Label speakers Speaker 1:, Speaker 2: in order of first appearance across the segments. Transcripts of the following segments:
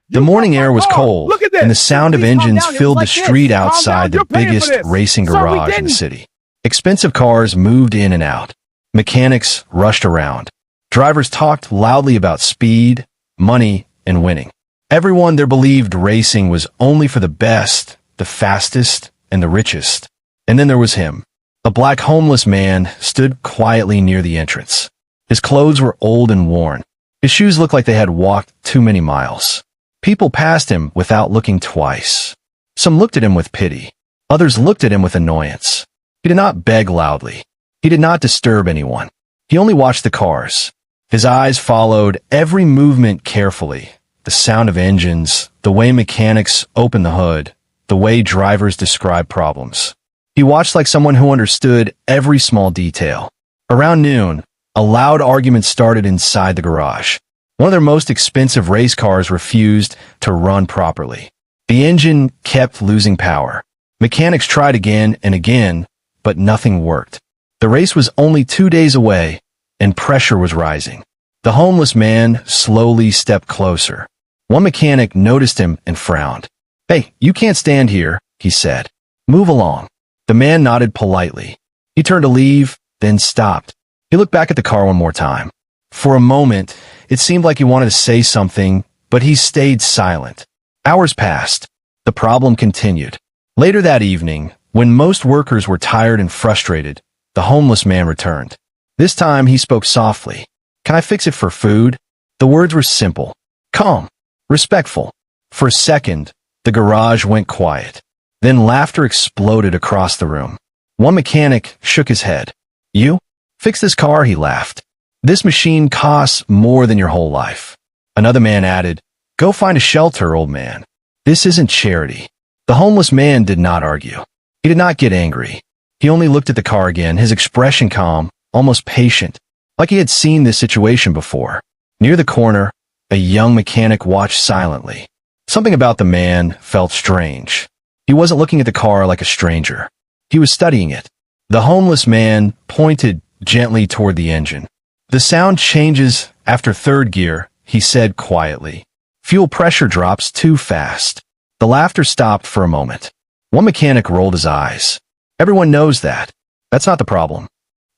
Speaker 1: The morning air was cold, and the sound of engines filled the street outside the biggest racing garage in the city. Expensive cars moved in and out. Mechanics rushed around. Drivers talked loudly about speed, money, and winning. Everyone there believed racing was only for the best, the fastest, and the richest. And then there was him. A black homeless man stood quietly near the entrance. His clothes were old and worn. His shoes looked like they had walked too many miles. People passed him without looking twice. Some looked at him with pity. Others looked at him with annoyance. He did not beg loudly. He did not disturb anyone. He only watched the cars. His eyes followed every movement carefully. The sound of engines, the way mechanics opened the hood, the way drivers described problems. He watched like someone who understood every small detail. Around noon, a loud argument started inside the garage. One of their most expensive race cars refused to run properly. The engine kept losing power. Mechanics tried again and again, but nothing worked. The race was only 2 days away, and pressure was rising. The homeless man slowly stepped closer. One mechanic noticed him and frowned. "Hey, you can't stand here," he said. "Move along." The man nodded politely. He turned to leave, then stopped. He looked back at the car one more time. For a moment, it seemed like he wanted to say something, but he stayed silent. Hours passed. The problem continued. Later that evening, when most workers were tired and frustrated, the homeless man returned. This time he spoke softly. "Can I fix it for food?" The words were simple, calm, respectful. For a second, the garage went quiet. Then laughter exploded across the room. One mechanic shook his head. "You? Fix this car," he laughed. "This machine costs more than your whole life." Another man added, "Go find a shelter, old man. This isn't charity." The homeless man did not argue. He did not get angry. He only looked at the car again, his expression calm, almost patient, like he had seen this situation before. Near the corner, a young mechanic watched silently. Something about the man felt strange. He wasn't looking at the car like a stranger. He was studying it. The homeless man pointed gently toward the engine. "The sound changes after third gear," he said quietly. "Fuel pressure drops too fast." The laughter stopped for a moment. One mechanic rolled his eyes. "Everyone knows that. That's not the problem."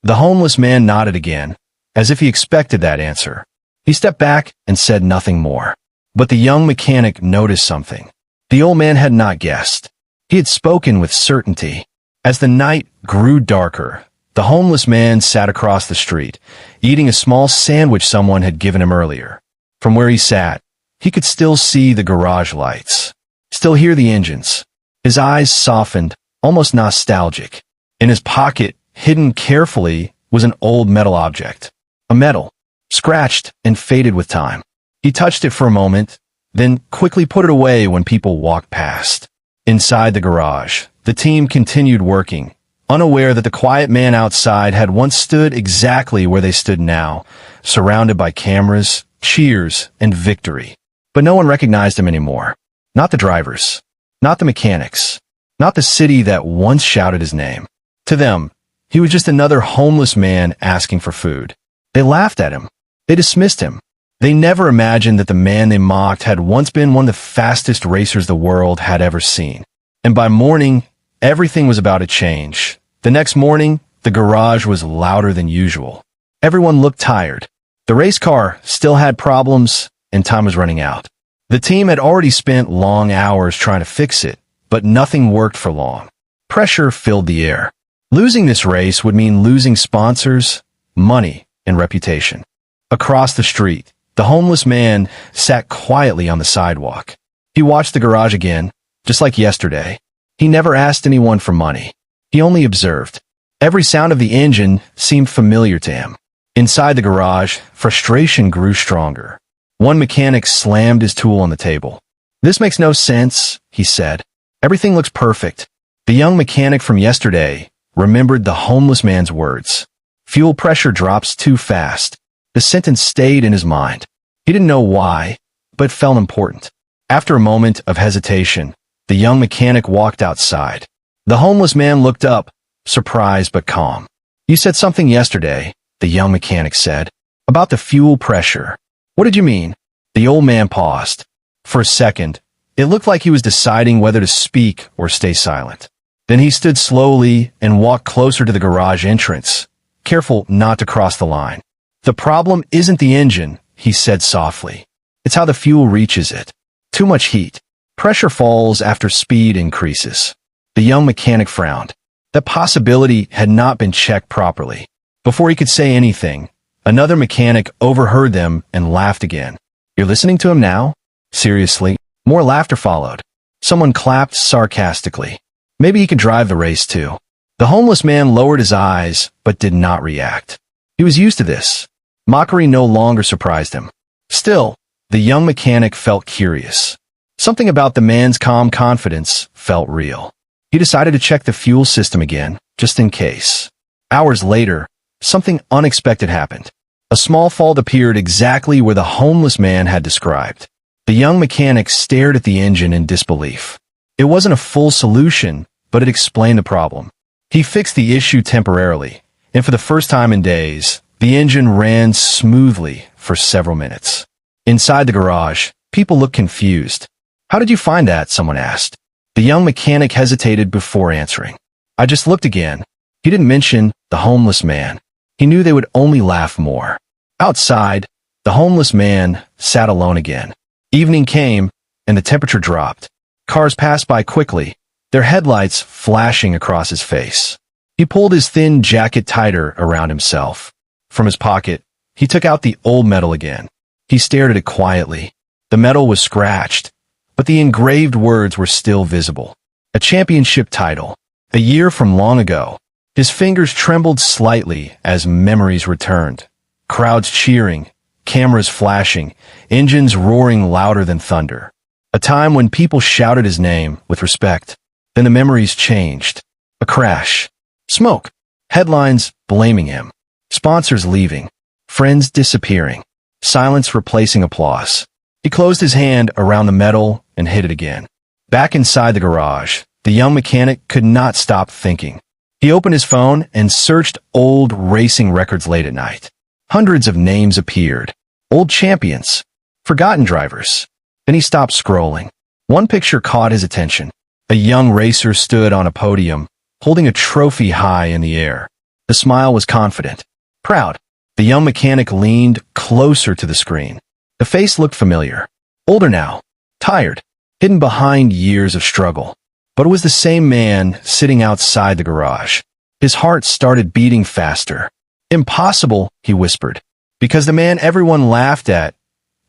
Speaker 1: The homeless man nodded again, as if he expected that answer. He stepped back and said nothing more. But the young mechanic noticed something. The old man had not guessed. He had spoken with certainty. As the night grew darker, the homeless man sat across the street, eating a small sandwich someone had given him earlier. From where he sat, he could still see the garage lights, still hear the engines. His eyes softened, almost nostalgic. In his pocket, hidden carefully, was an old metal object. A medal, scratched and faded with time. He touched it for a moment, then quickly put it away when people walked past. Inside the garage, the team continued working, unaware that the quiet man outside had once stood exactly where they stood now, surrounded by cameras, cheers, and victory. But no one recognized him anymore. Not the drivers, not the mechanics, not the city that once shouted his name. To them, he was just another homeless man asking for food. They laughed at him. They dismissed him. They never imagined that the man they mocked had once been one of the fastest racers the world had ever seen. And by morning, everything was about to change. The next morning, the garage was louder than usual. Everyone looked tired. The race car still had problems, and time was running out. The team had already spent long hours trying to fix it, but nothing worked for long. Pressure filled the air. Losing this race would mean losing sponsors, money, and reputation. Across the street, the homeless man sat quietly on the sidewalk. He watched the garage again, just like yesterday. He never asked anyone for money. He only observed. Every sound of the engine seemed familiar to him. Inside the garage, frustration grew stronger. One mechanic slammed his tool on the table. "This makes no sense," he said. "Everything looks perfect." The young mechanic from yesterday remembered the homeless man's words. "Fuel pressure drops too fast." The sentence stayed in his mind. He didn't know why, but it felt important. After a moment of hesitation, the young mechanic walked outside. The homeless man looked up, surprised but calm. "You said something yesterday," the young mechanic said, "about the fuel pressure. What did you mean?" The old man paused. For a second, it looked like he was deciding whether to speak or stay silent. Then he stood slowly and walked closer to the garage entrance, careful not to cross the line. "The problem isn't the engine," he said softly. "It's how the fuel reaches it. Too much heat. Pressure falls after speed increases." The young mechanic frowned. That possibility had not been checked properly. Before he could say anything, another mechanic overheard them and laughed again. "You're listening to him now?" "Seriously?" More laughter followed. Someone clapped sarcastically. "Maybe he can drive the race too." The homeless man lowered his eyes, but did not react. He was used to this. Mockery no longer surprised him. Still, the young mechanic felt curious. Something about the man's calm confidence felt real. He decided to check the fuel system again, just in case. Hours later, something unexpected happened. A small fault appeared exactly where the homeless man had described. The young mechanic stared at the engine in disbelief. It wasn't a full solution, but it explained the problem. He fixed the issue temporarily, and for the first time in days, the engine ran smoothly for several minutes. Inside the garage, people looked confused. "How did you find that?" someone asked. The young mechanic hesitated before answering. "I just looked again." He didn't mention the homeless man. He knew they would only laugh more. Outside, the homeless man sat alone again. Evening came, and the temperature dropped. Cars passed by quickly, their headlights flashing across his face. He pulled his thin jacket tighter around himself. From his pocket, he took out the old medal again. He stared at it quietly. The medal was scratched, but the engraved words were still visible. A championship title, a year from long ago. His fingers trembled slightly as memories returned. Crowds cheering, cameras flashing, engines roaring louder than thunder. A time when people shouted his name with respect. Then the memories changed. A crash. Smoke. Headlines blaming him. Sponsors leaving. Friends disappearing. Silence replacing applause. He closed his hand around the medal and hid it again. Back inside the garage, the young mechanic could not stop thinking. He opened his phone and searched old racing records late at night. Hundreds of names appeared. Old champions. Forgotten drivers. Then he stopped scrolling. One picture caught his attention. A young racer stood on a podium, holding a trophy high in the air. The smile was confident. Proud. The young mechanic leaned closer to the screen. The face looked familiar. Older now. Tired. Hidden behind years of struggle. But it was the same man sitting outside the garage. His heart started beating faster. "Impossible," he whispered. Because the man everyone laughed at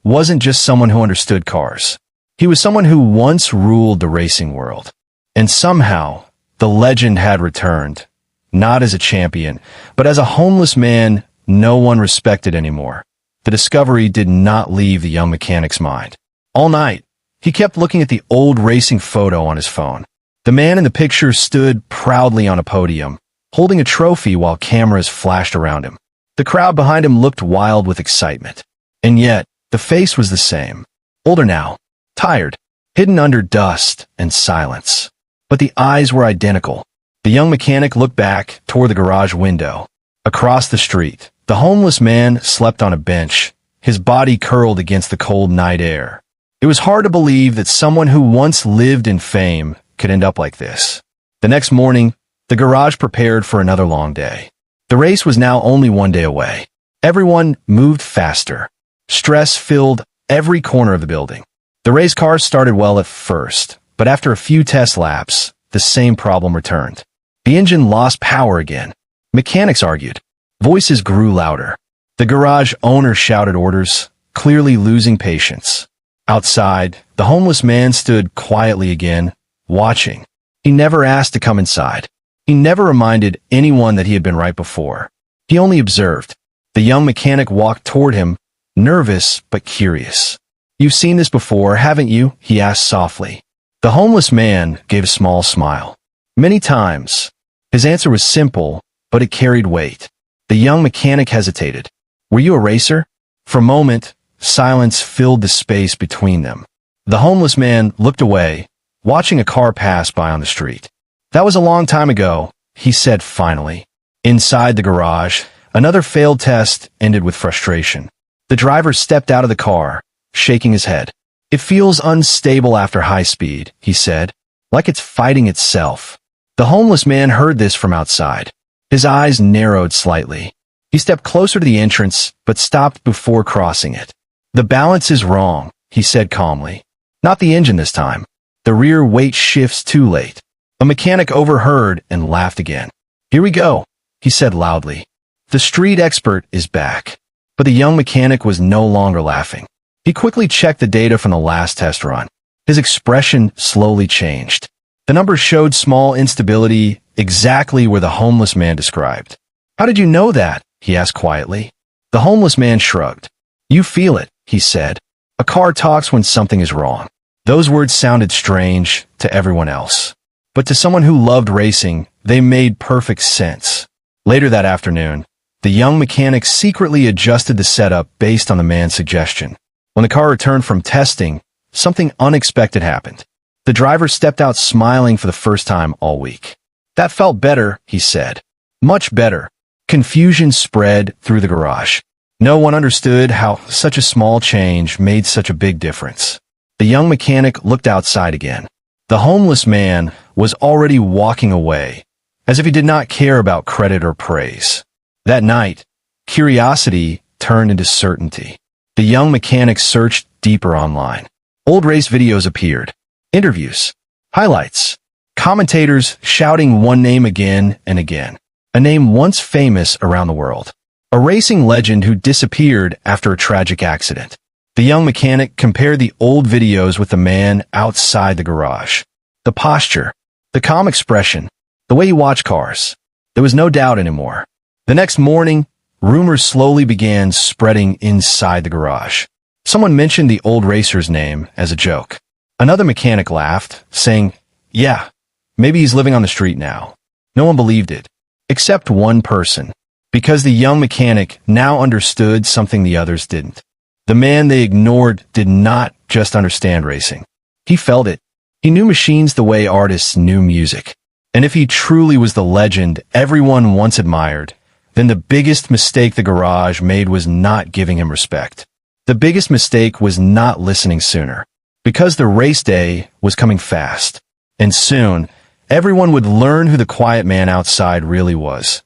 Speaker 1: wasn't just someone who understood cars. He was someone who once ruled the racing world. And somehow, the legend had returned. Not as a champion, but as a homeless man no one respected anymore. The discovery did not leave the young mechanic's mind. All night, he kept looking at the old racing photo on his phone. The man in the picture stood proudly on a podium, holding a trophy while cameras flashed around him. The crowd behind him looked wild with excitement. And yet, the face was the same. Older now, tired, hidden under dust and silence. But the eyes were identical. The young mechanic looked back toward the garage window. Across the street, the homeless man slept on a bench, his body curled against the cold night air. It was hard to believe that someone who once lived in fame could end up like this. The next morning, the garage prepared for another long day. The race was now only one day away. Everyone moved faster. Stress filled every corner of the building. The race cars started well at first, but after a few test laps, the same problem returned. The engine lost power again. Mechanics argued. Voices grew louder. The garage owner shouted orders, clearly losing patience. Outside, the homeless man stood quietly again, watching. He never asked to come inside. He never reminded anyone that he had been right before. He only observed. The young mechanic walked toward him, nervous but curious. "You've seen this before, haven't you?" he asked softly. The homeless man gave a small smile. "Many times." His answer was simple, but it carried weight. The young mechanic hesitated. "Were you a racer?" For a moment, silence filled the space between them. The homeless man looked away, watching a car pass by on the street. "That was a long time ago," he said finally. Inside the garage, another failed test ended with frustration. The driver stepped out of the car, shaking his head. It feels unstable after high speed, he said, like it's fighting itself. The homeless man heard this from outside. His eyes narrowed slightly. He stepped closer to the entrance, but stopped before crossing it. The balance is wrong, he said calmly. Not the engine this time. The rear weight shifts too late. A mechanic overheard and laughed again. Here we go, he said loudly. The street expert is back. But the young mechanic was no longer laughing. He quickly checked the data from the last test run. His expression slowly changed. The numbers showed small instability exactly where the homeless man described. How did you know that? He asked quietly. The homeless man shrugged. You feel it, he said. A car talks when something is wrong. Those words sounded strange to everyone else. But to someone who loved racing, they made perfect sense. Later that afternoon, the young mechanic secretly adjusted the setup based on the man's suggestion. When the car returned from testing, something unexpected happened. The driver stepped out smiling for the first time all week. That felt better, he said. Much better. Confusion spread through the garage. No one understood how such a small change made such a big difference. The young mechanic looked outside again. The homeless man was already walking away, as if he did not care about credit or praise. That night, curiosity turned into certainty. The young mechanic searched deeper online. Old race videos appeared. Interviews. Highlights. Commentators shouting one name again and again. A name once famous around the world. A racing legend who disappeared after a tragic accident. The young mechanic compared the old videos with the man outside the garage. The posture. The calm expression. The way he watched cars. There was no doubt anymore. The next morning, rumors slowly began spreading inside the garage. Someone mentioned the old racer's name as a joke. Another mechanic laughed, saying, yeah, maybe he's living on the street now. No one believed it, except one person, because the young mechanic now understood something the others didn't. The man they ignored did not just understand racing. He felt it. He knew machines the way artists knew music. And if he truly was the legend everyone once admired, then the biggest mistake the garage made was not giving him respect. The biggest mistake was not listening sooner, because the race day was coming fast. And soon, everyone would learn who the quiet man outside really was.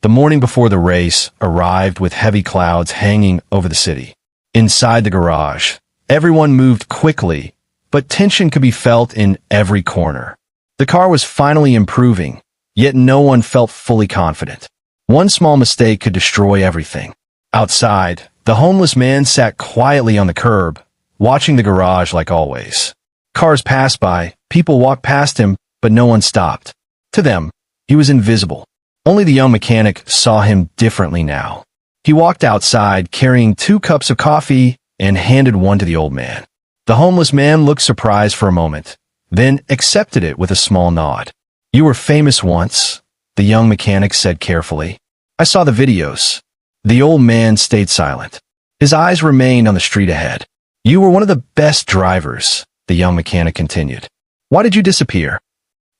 Speaker 1: The morning before the race arrived with heavy clouds hanging over the city. Inside the garage, everyone moved quickly, but tension could be felt in every corner. The car was finally improving, yet no one felt fully confident. One small mistake could destroy everything. Outside, the homeless man sat quietly on the curb, watching the garage like always. Cars passed by, people walked past him, but no one stopped. To them, he was invisible. Only the young mechanic saw him differently now. He walked outside carrying 2 cups of coffee and handed one to the old man. The homeless man looked surprised for a moment, then accepted it with a small nod. You were famous once, the young mechanic said carefully. I saw the videos. The old man stayed silent. His eyes remained on the street ahead. You were one of the best drivers, the young mechanic continued. Why did you disappear?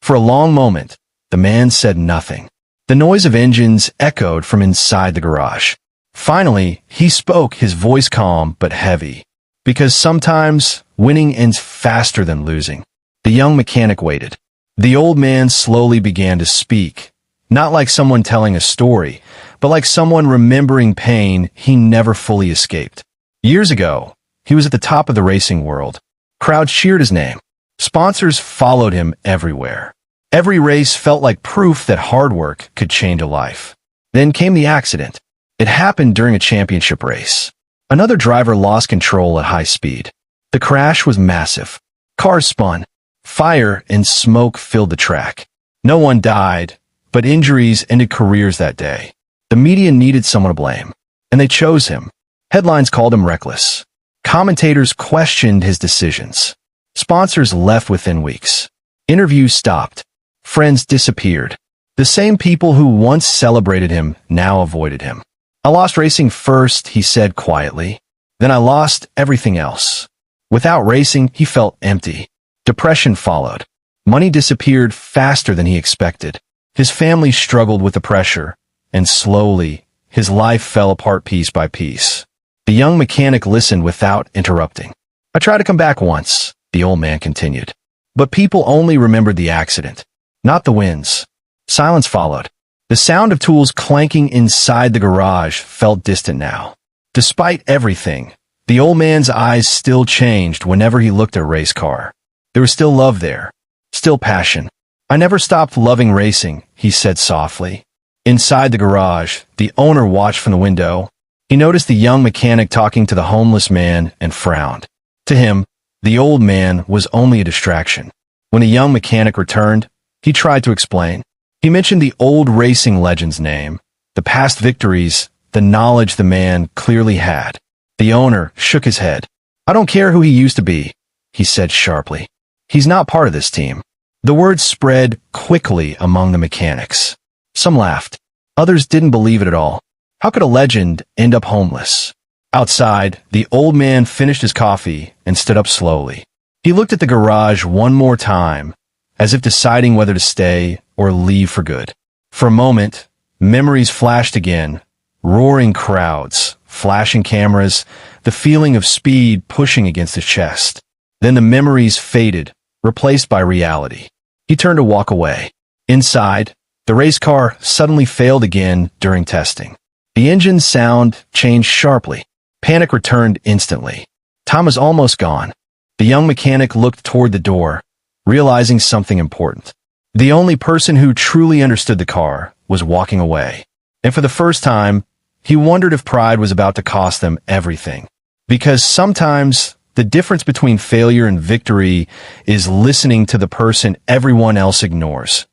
Speaker 1: For a long moment, the man said nothing. The noise of engines echoed from inside the garage. Finally, he spoke, his voice calm but heavy. Because sometimes, winning ends faster than losing. The young mechanic waited. The old man slowly began to speak, not like someone telling a story, but like someone remembering pain he never fully escaped. Years ago, he was at the top of the racing world. Crowds cheered his name. Sponsors followed him everywhere. Every race felt like proof that hard work could change a life. Then came the accident. It happened during a championship race. Another driver lost control at high speed. The crash was massive. Cars spun. Fire and smoke filled the track. No one died, but injuries ended careers that day. The media needed someone to blame, and they chose him. Headlines called him reckless. Commentators questioned his decisions. Sponsors left within weeks. Interviews stopped. Friends disappeared. The same people who once celebrated him now avoided him. I lost racing first, he said quietly. Then I lost everything else. Without racing, he felt empty. Depression followed. Money disappeared faster than he expected. His family struggled with the pressure, and slowly, his life fell apart piece by piece. The young mechanic listened without interrupting. I tried to come back once, the old man continued. But people only remembered the accident, not the wins. Silence followed. The sound of tools clanking inside the garage felt distant now. Despite everything, the old man's eyes still changed whenever he looked at a race car. There was still love there, still passion. I never stopped loving racing, he said softly. Inside the garage, the owner watched from the window. He noticed the young mechanic talking to the homeless man and frowned. To him, the old man was only a distraction. When the young mechanic returned, he tried to explain. He mentioned the old racing legend's name, the past victories, the knowledge the man clearly had. The owner shook his head. I don't care who he used to be, he said sharply. He's not part of this team. The word spread quickly among the mechanics. Some laughed. Others didn't believe it at all. How could a legend end up homeless? Outside, the old man finished his coffee and stood up slowly. He looked at the garage one more time, as if deciding whether to stay or leave for good. For a moment, memories flashed again, roaring crowds, flashing cameras, the feeling of speed pushing against his chest. Then the memories faded, replaced by reality. He turned to walk away. Inside, the race car suddenly failed again during testing. The engine's sound changed sharply. Panic returned instantly. Time was almost gone. The young mechanic looked toward the door, realizing something important. The only person who truly understood the car was walking away. And for the first time, he wondered if pride was about to cost them everything. Because sometimes the difference between failure and victory is listening to the person everyone else ignores.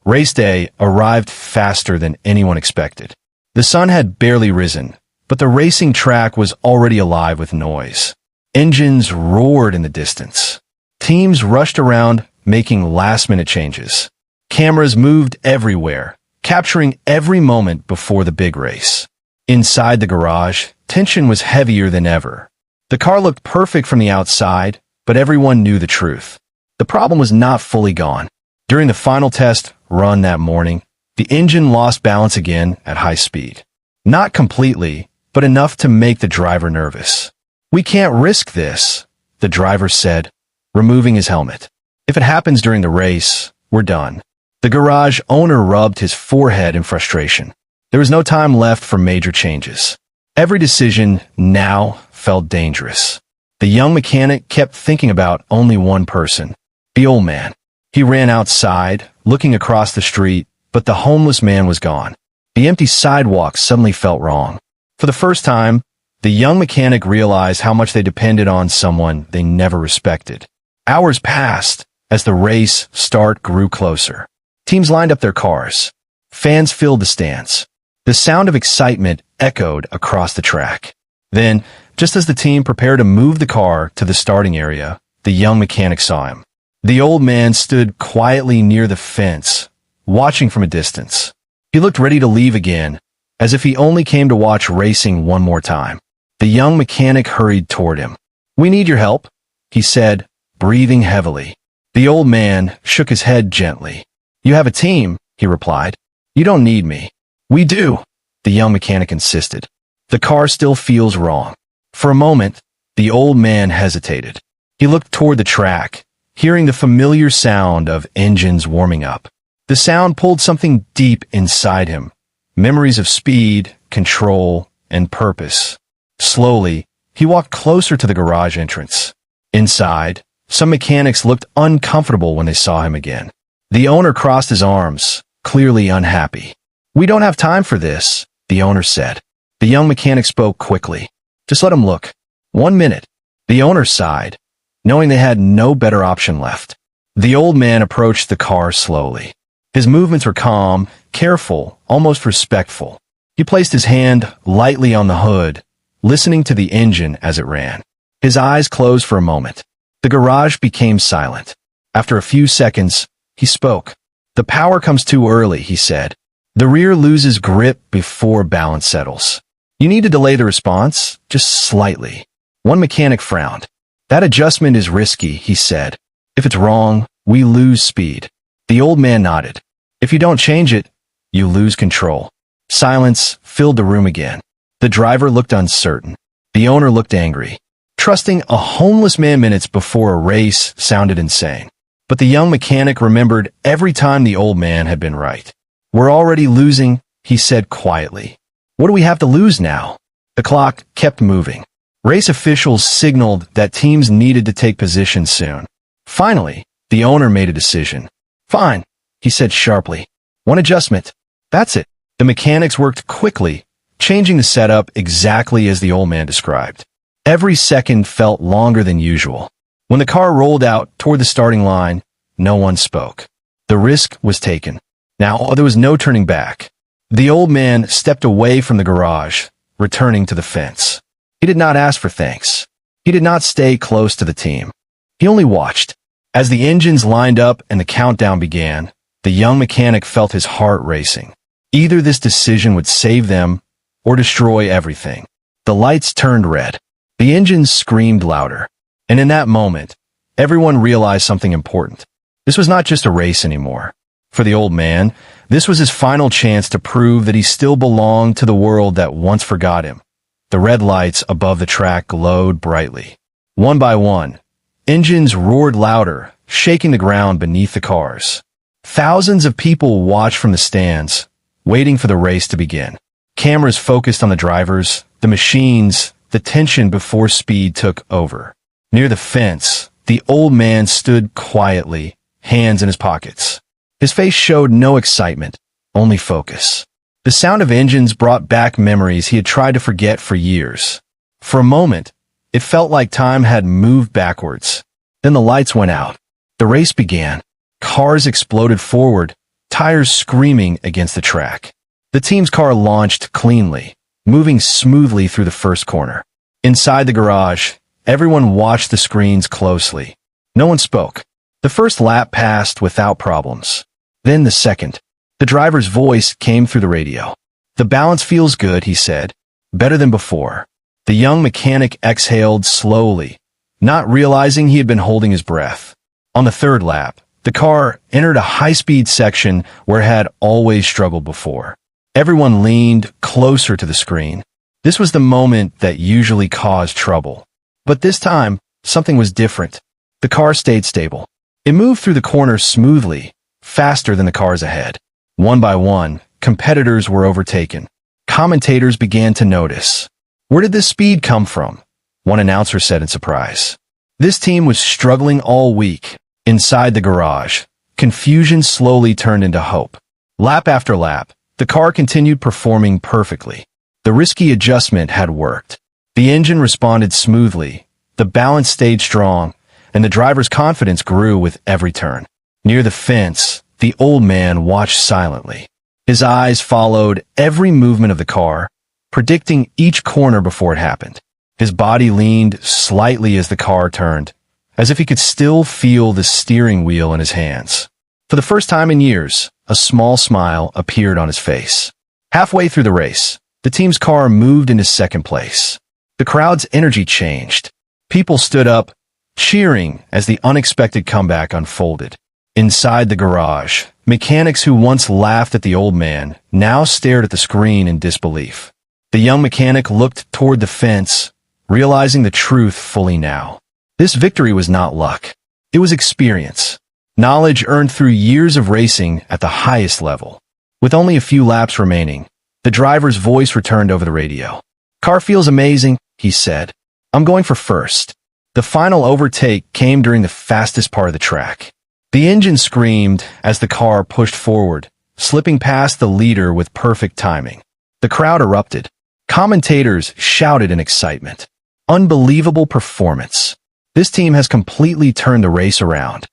Speaker 1: Race day arrived faster than anyone expected. The sun had barely risen, but the racing track was already alive with noise. Engines roared in the distance. Teams rushed around, making last-minute changes. Cameras moved everywhere, capturing every moment before the big race. Inside the garage, tension was heavier than ever. The car looked perfect from the outside, but everyone knew the truth. The problem was not fully gone. During the final test run that morning, the engine lost balance again at high speed. Not completely, but enough to make the driver nervous. We can't risk this, the driver said, removing his helmet. If it happens during the race, we're done. The garage owner rubbed his forehead in frustration. There was no time left for major changes. Every decision now felt dangerous. The young mechanic kept thinking about only one person, the old man. He ran outside, looking across the street, but the homeless man was gone. The empty sidewalk suddenly felt wrong. For the first time, the young mechanic realized how much they depended on someone they never respected. Hours passed as the race start grew closer. Teams lined up their cars. Fans filled the stands. The sound of excitement echoed across the track. Then, just as the team prepared to move the car to the starting area, the young mechanic saw him. The old man stood quietly near the fence, watching from a distance. He looked ready to leave again, as if he only came to watch racing one more time. The young mechanic hurried toward him. "We need your help," he said, breathing heavily. The old man shook his head gently. "You have a team," he replied. "You don't need me." "We do," the young mechanic insisted. "The car still feels wrong." For a moment, the old man hesitated. He looked toward the track, hearing the familiar sound of engines warming up. The sound pulled something deep inside him, memories of speed, control, and purpose. Slowly, he walked closer to the garage entrance. Inside, some mechanics looked uncomfortable when they saw him again. The owner crossed his arms, clearly unhappy. "We don't have time for this," the owner said. The young mechanic spoke quickly. "Just let him look. 1 minute." The owner sighed, knowing they had no better option left. The old man approached the car slowly. His movements were calm, careful, almost respectful. He placed his hand lightly on the hood, listening to the engine as it ran. His eyes closed for a moment. The garage became silent. After a few seconds, he spoke. "The power comes too early," he said. "The rear loses grip before balance settles. You need to delay the response, just slightly." One mechanic frowned. "That adjustment is risky," he said. "If it's wrong, we lose speed." The old man nodded. "If you don't change it, you lose control." Silence filled the room again. The driver looked uncertain. The owner looked angry. Trusting a homeless man minutes before a race sounded insane. But the young mechanic remembered every time the old man had been right. "We're already losing," he said quietly. "What do we have to lose now?" The clock kept moving. Race officials signaled that teams needed to take position soon. Finally, the owner made a decision. "Fine," he said sharply. "One adjustment. That's it." The mechanics worked quickly, changing the setup exactly as the old man described. Every second felt longer than usual. When the car rolled out toward the starting line, no one spoke. The risk was taken. Now there was no turning back. The old man stepped away from the garage, returning to the fence. He did not ask for thanks. He did not stay close to the team. He only watched. As the engines lined up and the countdown began, the young mechanic felt his heart racing. Either this decision would save them or destroy everything. The lights turned red. The engines screamed louder. And in that moment, everyone realized something important. This was not just a race anymore. For the old man, this was his final chance to prove that he still belonged to the world that once forgot him. The red lights above the track glowed brightly. One by one, engines roared louder, shaking the ground beneath the cars. Thousands of people watched from the stands, waiting for the race to begin. Cameras focused on the drivers, the machines, the tension before speed took over. Near the fence, the old man stood quietly, hands in his pockets. His face showed no excitement, only focus. The sound of engines brought back memories he had tried to forget for years. For a moment, it felt like time had moved backwards. Then the lights went out. The race began. Cars exploded forward, tires screaming against the track. The team's car launched cleanly, moving smoothly through the first corner. Inside the garage, everyone watched the screens closely. No one spoke. The first lap passed without problems. Then the second. The driver's voice came through the radio. "The balance feels good," he said. "Better than before." The young mechanic exhaled slowly, not realizing he had been holding his breath. On the third lap, the car entered a high-speed section where it had always struggled before. Everyone leaned closer to the screen. This was the moment that usually caused trouble. But this time, something was different. The car stayed stable. It moved through the corners smoothly, faster than the cars ahead. One by one, competitors were overtaken. Commentators began to notice. "Where did this speed come from?" one announcer said in surprise. This team was struggling all week. Inside the garage, confusion slowly turned into hope. Lap after lap, the car continued performing perfectly. The risky adjustment had worked. The engine responded smoothly, the balance stayed strong, and the driver's confidence grew with every turn. Near the fence, the old man watched silently. His eyes followed every movement of the car, predicting each corner before it happened. His body leaned slightly as the car turned, as if he could still feel the steering wheel in his hands. For the first time in years, a small smile appeared on his face. Halfway through the race, the team's car moved into second place. The crowd's energy changed. People stood up, cheering as the unexpected comeback unfolded. Inside the garage, mechanics who once laughed at the old man now stared at the screen in disbelief. The young mechanic looked toward the fence, realizing the truth fully now. This victory was not luck. It was experience. Knowledge earned through years of racing at the highest level. With only a few laps remaining, the driver's voice returned over the radio. "Car feels amazing," he said. "I'm going for first." The final overtake came during the fastest part of the track. The engine screamed as the car pushed forward, slipping past the leader with perfect timing. The crowd erupted. Commentators shouted in excitement. "Unbelievable performance. This team has completely turned the race around."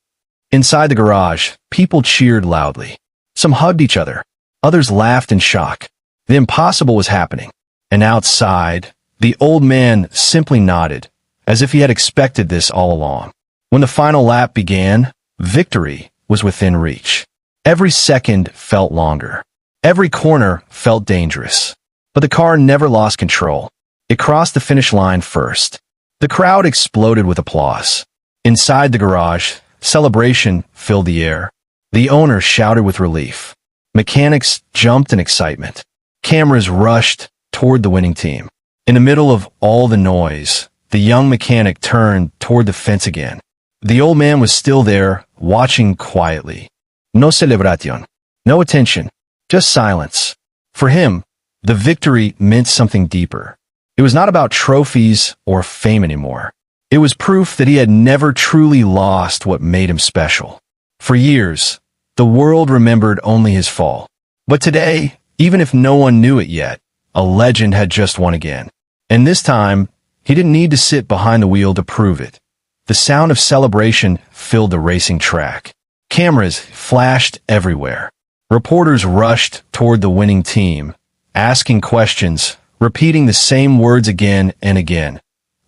Speaker 1: Inside the garage, people cheered loudly. Some hugged each other. Others laughed in shock. The impossible was happening. And outside, the old man simply nodded, as if he had expected this all along. When the final lap began, victory was within reach. Every second felt longer. Every corner felt dangerous. But the car never lost control. It crossed the finish line first. The crowd exploded with applause. Inside the garage, celebration filled the air. The owner shouted with relief. Mechanics jumped in excitement. Cameras rushed toward the winning team. In the middle of all the noise, the young mechanic turned toward the fence again. The old man was still there, watching quietly. No celebración. No attention. Just silence. For him, the victory meant something deeper. It was not about trophies or fame anymore. It was proof that he had never truly lost what made him special. For years, the world remembered only his fall. But today, even if no one knew it yet, a legend had just won again. And this time, he didn't need to sit behind the wheel to prove it. The sound of celebration filled the racing track. Cameras flashed everywhere. Reporters rushed toward the winning team, asking questions, repeating the same words again and again.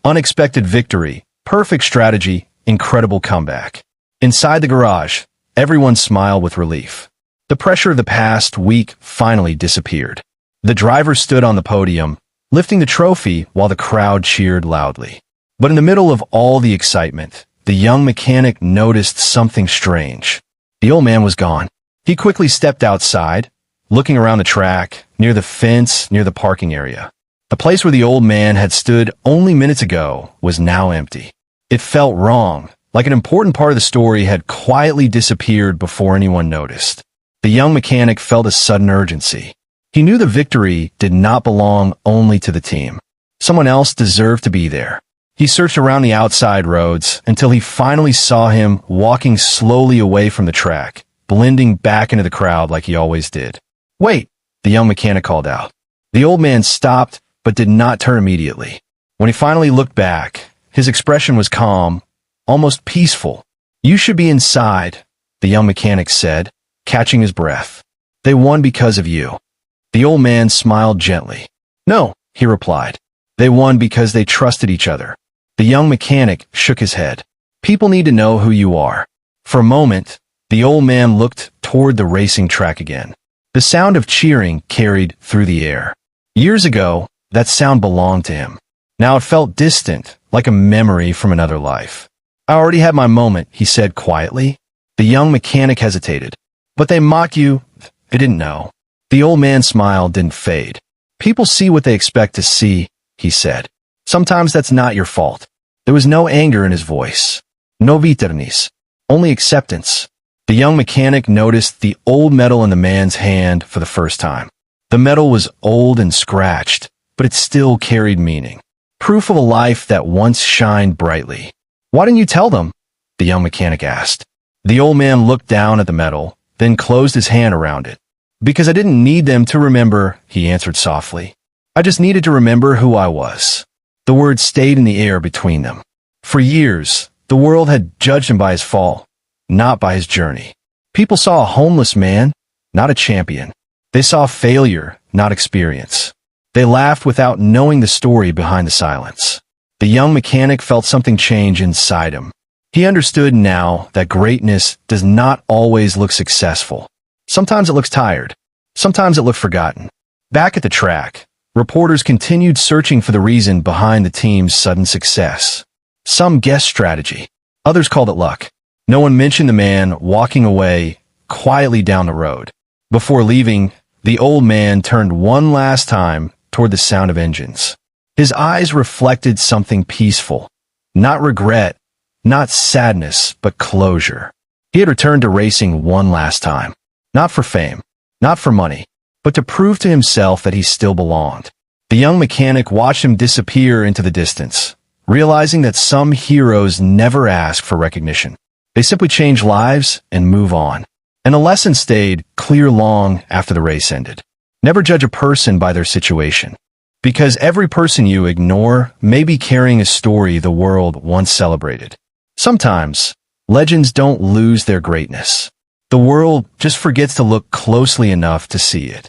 Speaker 1: Unexpected victory, perfect strategy, incredible comeback. Inside the garage, everyone smiled with relief. The pressure of the past week finally disappeared. The driver stood on the podium, lifting the trophy while the crowd cheered loudly. But in the middle of all the excitement, the young mechanic noticed something strange. The old man was gone. He quickly stepped outside, looking around the track, near the fence, near the parking area. The place where the old man had stood only minutes ago was now empty. It felt wrong, like an important part of the story had quietly disappeared before anyone noticed. The young mechanic felt a sudden urgency. He knew the victory did not belong only to the team. Someone else deserved to be there. He searched around the outside roads until he finally saw him walking slowly away from the track, blending back into the crowd like he always did. "Wait," the young mechanic called out. The old man stopped, but did not turn immediately. When he finally looked back, his expression was calm, almost peaceful. "You should be inside," the young mechanic said, catching his breath. "They won because of you." The old man smiled gently. "No," he replied. "They won because they trusted each other." The young mechanic shook his head. "People need to know who you are." For a moment, the old man looked toward the racing track again. The sound of cheering carried through the air. Years ago, that sound belonged to him. Now it felt distant, like a memory from another life. "I already had my moment," he said quietly. The young mechanic hesitated. "But they mock you." "I didn't know." The old man's smile didn't fade. "People see what they expect to see," he said. "Sometimes that's not your fault." There was no anger in his voice. No bitterness. Only acceptance. The young mechanic noticed the old medal in the man's hand for the first time. The medal was old and scratched, but it still carried meaning. Proof of a life that once shined brightly. "Why didn't you tell them?" the young mechanic asked. The old man looked down at the medal, then closed his hand around it. "Because I didn't need them to remember," he answered softly. "I just needed to remember who I was." The words stayed in the air between them. For years, the world had judged him by his fall, not by his journey. People saw a homeless man, not a champion. They saw failure, not experience. They laughed without knowing the story behind the silence. The young mechanic felt something change inside him. He understood now that greatness does not always look successful. Sometimes it looks tired. Sometimes it looked forgotten. Back at the track, reporters continued searching for the reason behind the team's sudden success. Some guessed strategy. Others called it luck. No one mentioned the man walking away quietly down the road. Before leaving, the old man turned one last time toward the sound of engines. His eyes reflected something peaceful. Not regret, not sadness, but closure. He had returned to racing one last time. Not for fame, not for money, but to prove to himself that he still belonged. The young mechanic watched him disappear into the distance, realizing that some heroes never ask for recognition. They simply change lives and move on. And the lesson stayed clear long after the race ended. Never judge a person by their situation, because every person you ignore may be carrying a story the world once celebrated. Sometimes, legends don't lose their greatness. The world just forgets to look closely enough to see it.